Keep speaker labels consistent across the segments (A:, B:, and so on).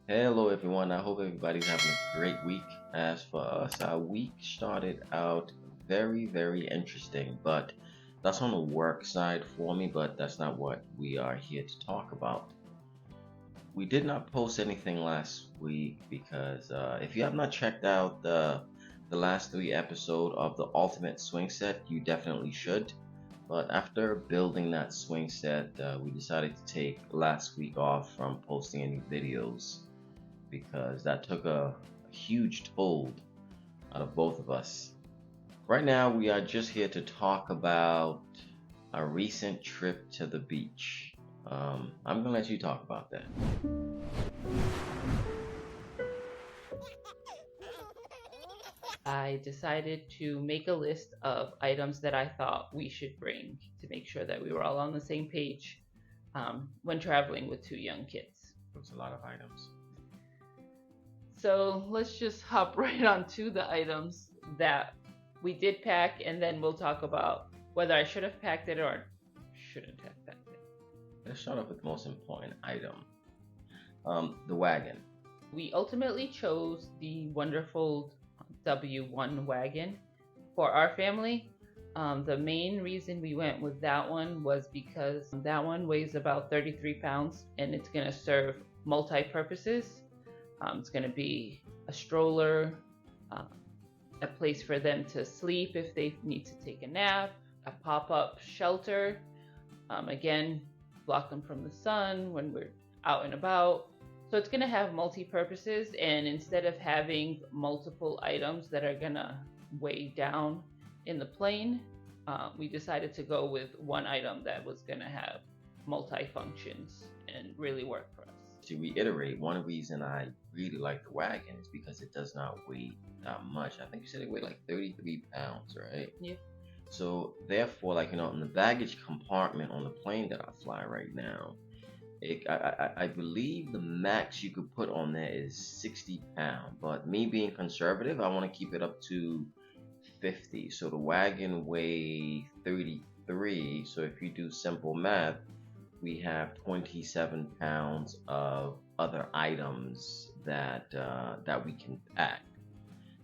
A: Hello, everyone. I hope everybody's having a great week. As for us, our week started out very interesting, but that's on the work side for me, but that's not what we are here to talk about. We did not post anything last week because if you have not checked out the last three episodes of the Ultimate Swing Set, you definitely should. But after building that swing set, we decided to take last week off from posting any videos because that took a huge toll out of both of us. Right now, we are just here to talk about a recent trip to the beach. I'm gonna let you talk about that.
B: I decided to make a list of items that I thought we should bring to make sure that we were all on the same page when traveling with two young kids.
A: It's a lot of items.
B: So let's just hop right onto the items that we did pack, and then we'll talk about whether I should have packed it or shouldn't have packed it.
A: Let's start off with the most important item, the wagon.
B: We ultimately chose the wonderful W1 wagon for our family. The main reason we went with that one was because that one weighs about 33 pounds and it's going to serve multi-purposes. It's going to be a stroller, a place for them to sleep if they need to take a nap, a pop-up shelter, again, block them from the sun when we're out and about. So it's going to have multi-purposes, and instead of having multiple items that are going to weigh down in the plane, we decided to go with one item that was going to have multi-functions and really work for us.
A: To reiterate, one reason I really like the wagon is because it does not weigh that much. I think you said it weighed like 33 pounds, right?
B: Yeah.
A: So therefore, in the baggage compartment on the plane that I fly right now, I believe the max you could put on there is 60 pounds. But me being conservative, I want to keep it up to 50. So the wagon weighs 33. So if you do simple math, we have 27 pounds of other items that we can pack.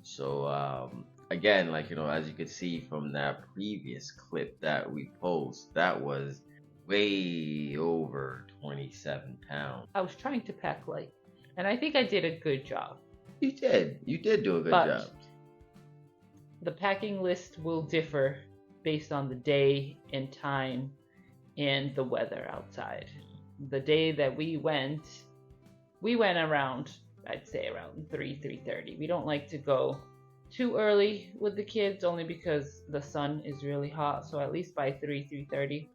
A: So again, as you could see from that previous clip that we post, that was way over 27 pounds.
B: I was trying to pack light, and I think I did a good job.
A: You did do a good
B: But
A: job.
B: the packing list will differ based on the day and time and the weather outside. The day that we went around, I'd say around 3:30. We don't like to go too early with the kids, only because the sun is really hot. So at least by 3:30,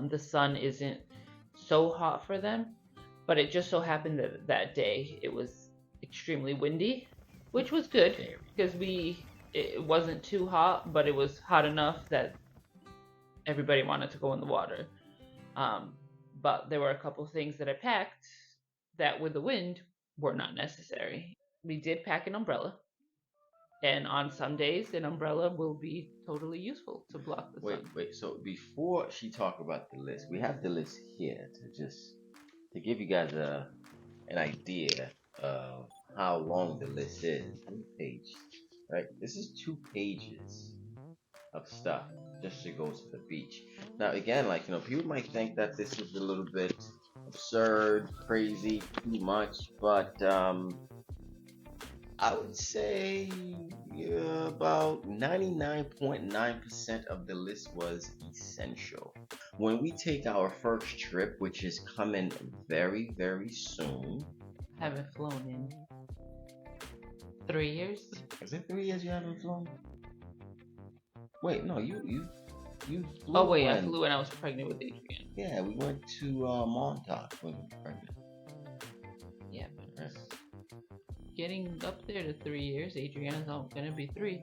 B: the sun isn't so hot for them. But it just so happened that that day it was extremely windy, which was good because it wasn't too hot, but it was hot enough that everybody wanted to go in the water. But there were a couple things that I packed that with the wind were not necessary. We did pack an umbrella, and on some days an umbrella will be totally useful to block the sun.
A: Wait. So before she talk about the list, we have the list here to give you guys an idea of how long the list is. How many pages? Right? This is 2 pages of stuff just to go to the beach. Now again, people might think that this is a little bit absurd, crazy, too much, but I would say about 99.9% of the list was essential. When we take our first trip, which is coming very soon.
B: Haven't flown in 3 years.
A: Is it 3 years you haven't flown? Wait, no, you flew.
B: Oh wait, I flew when I was pregnant with Adrian.
A: Yeah, we went to Montauk when we were pregnant.
B: Yeah, but getting up there to 3 years, Adrian's not gonna be 3.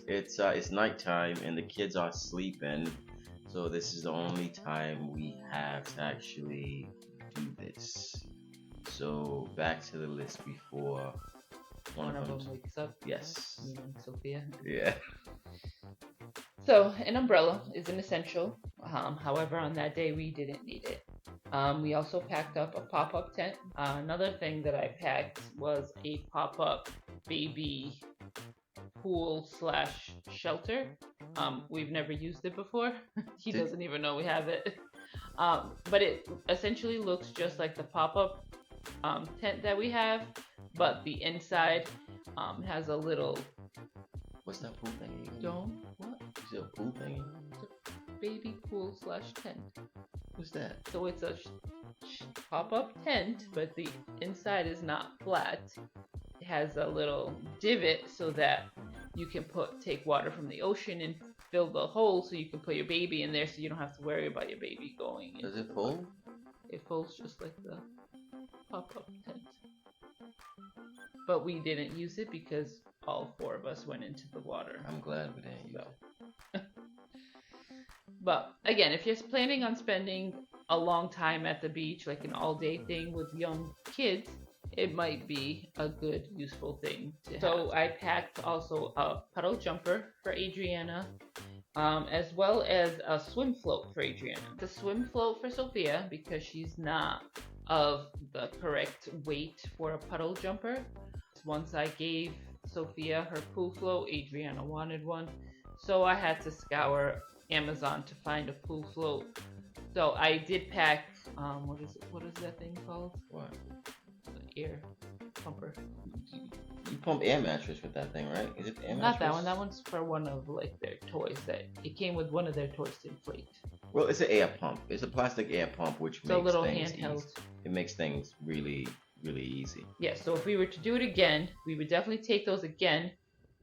A: It's nighttime and the kids are sleeping, so this is the only time we have to actually do this. So back to the list before
B: one of them wakes up.
A: Yes.
B: Me and Sophia.
A: Yeah.
B: So an umbrella is an essential. However, on that day we didn't need it. We also packed up a pop-up tent. Another thing that I packed was a pop-up baby pool slash shelter. We've never used it before. He
A: Did
B: doesn't even know we have it. But it essentially looks just like the pop-up tent that we have, but the inside has a little
A: what's that pool thing?
B: dome. What?
A: Is it a pool thing?
B: It's a baby pool slash tent.
A: What's that?
B: So it's a pop-up tent, but the inside is not flat. It has a little divot so that you can take water from the ocean and fill the hole so you can put your baby in there so you don't have to worry about your baby going in.
A: Does it fold?
B: It folds just like the pop-up tent. But we didn't use it because all four of us went into the water.
A: I'm glad we didn't use it.
B: But again, if you're planning on spending a long time at the beach, like an all-day thing with young kids, it might be a good, useful thing to have. So I packed also a puddle jumper for Adriana, as well as a swim float for Adriana. The swim float for Sophia, because she's not of the correct weight for a puddle jumper. Once I gave Sophia her pool float, Adriana wanted one, so I had to scour Amazon to find a pool float. So I did pack, what is that thing called?
A: What?
B: The air pumper.
A: You pump air mattress with that thing, right? Is it the air mattress?
B: Not that one. That one's for one of like their toys. That it came with one of their toys to inflate.
A: Well, it's an air pump. It's a plastic air pump, which
B: It's
A: makes
B: a little
A: things
B: handheld.
A: easy. It makes things really, really easy.
B: Yeah. So if we were to do it again, we would definitely take those again,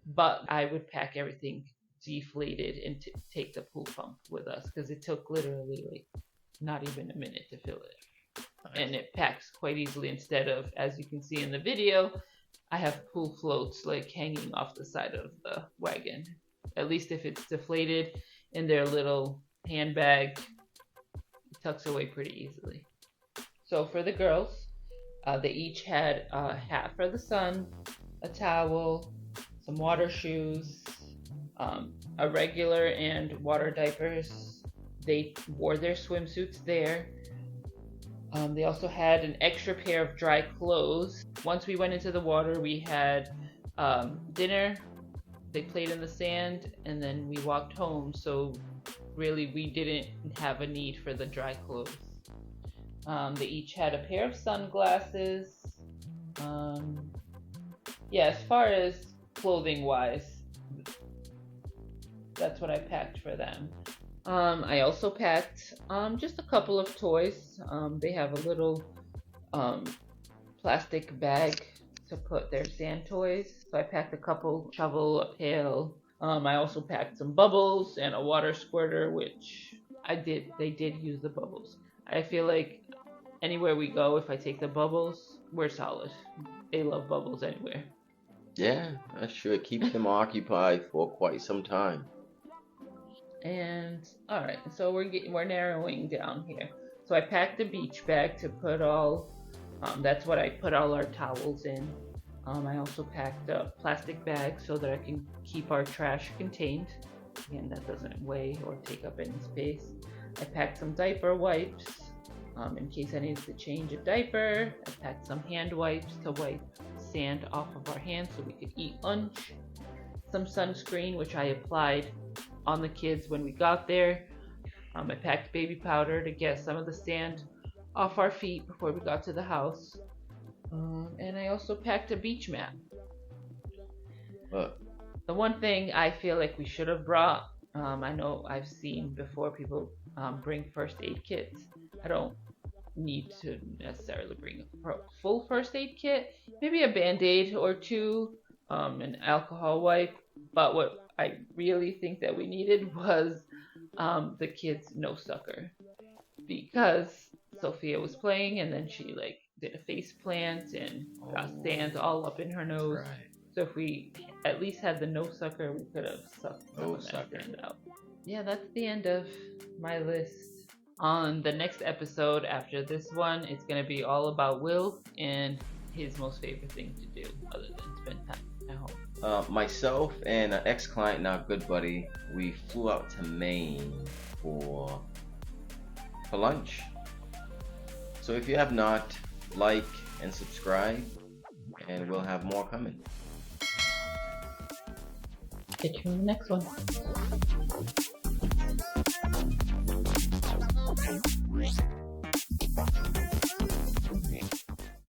B: but I would pack everything deflated and take the pool pump with us because it took literally like not even a minute to fill it. And it packs quite easily instead of, as you can see in the video, I have pool floats like hanging off the side of the wagon. At least if it's deflated in their little handbag, it tucks away pretty easily. So for the girls, they each had a hat for the sun, a towel, some water shoes, a regular and water diapers. They wore their swimsuits there. They also had an extra pair of dry clothes. Once we went into the water, we had dinner. They played in the sand, and then we walked home. So really, we didn't have a need for the dry clothes. They each had a pair of sunglasses. Yeah, as far as clothing-wise, that's what I packed for them. I also packed just a couple of toys. They have a little plastic bag to put their sand toys. So I packed a couple, shovel, a pail. I also packed some bubbles and a water squirter, which they did use the bubbles. I feel like anywhere we go, if I take the bubbles, we're solid. They love bubbles anywhere.
A: Yeah, that's true. It keeps them occupied for quite some time.
B: And all right, so we're narrowing down here. So I packed a beach bag to put all. That's what I put all our towels in. I also packed a plastic bag so that I can keep our trash contained. Again, that doesn't weigh or take up any space. I packed some diaper wipes in case I needed to change a diaper. I packed some hand wipes to wipe sand off of our hands so we could eat lunch. Some sunscreen, which I applied on the kids when we got there. I packed baby powder to get some of the sand off our feet before we got to the house. And I also packed a beach mat.
A: But
B: The one thing I feel like we should have brought, I know I've seen before people bring first aid kits. I don't need to necessarily bring a full first aid kit. Maybe a Band-Aid or two, an alcohol wipe. But what I really think that we needed was the kids' no sucker, because Sophia was playing and then she like did a face plant and got sand all up in her nose.
A: right.
B: So if we at least had the no sucker, we could have sucked some of that
A: No-sucker.
B: sand out. Yeah, that's the end of my list. On the next episode after this one, it's gonna be all about Will and his most favorite thing to do other than spend time at home.
A: Myself and an ex-client, now good buddy, we flew out to Maine for lunch. So if you have not, like and subscribe, and we'll have more coming.
B: Catch you in the next one.